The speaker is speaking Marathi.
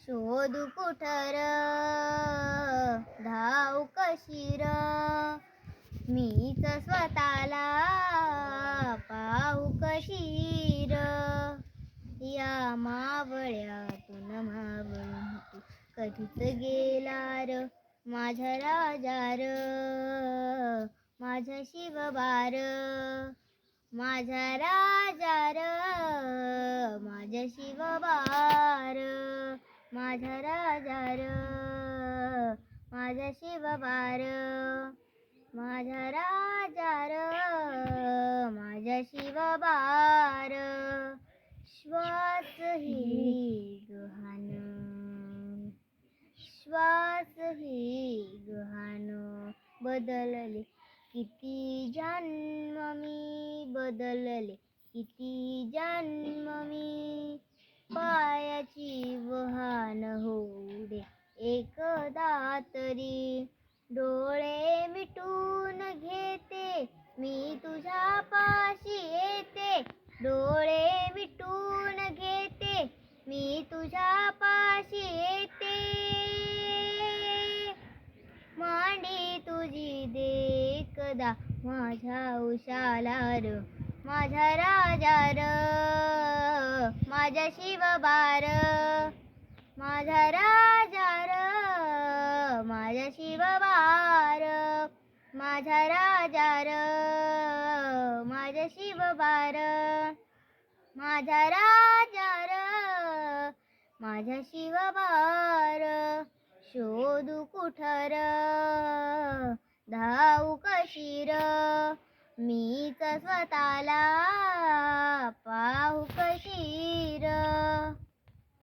शोधू कुठर धावू कशीर मीच स्वतःला पाहू कशीर या मावळ्यातून मावळून तू कधीच गेला र माझ्या राजा र माझ्या शिवबार माझा राजा र माझ्या शिवबार माझा राजा र माझ्या शिवबार माझा राजा र माझ्या शिवबार श्वास ही गहाण श्वास ही गहाण बदलले किती जन्म मी बदलले किती जन्म मी पायाची वहान होऊ दे एकदा तरी डोळे मिटून घेते मी तुझ्या पाशी येते डोळे मिटून घेते मी तुझ्या पाशी येते मांडी तुझी देखदा माझ्या उशाला र माझा राजा र माझा शिवबार माझा राजा र माझा शिवबार माझा राजा र माझा शिवबार माझा राजा र माझा शिवबार शोधू कुठर धावू कशीर मीच स्वतःला पाहू कशीर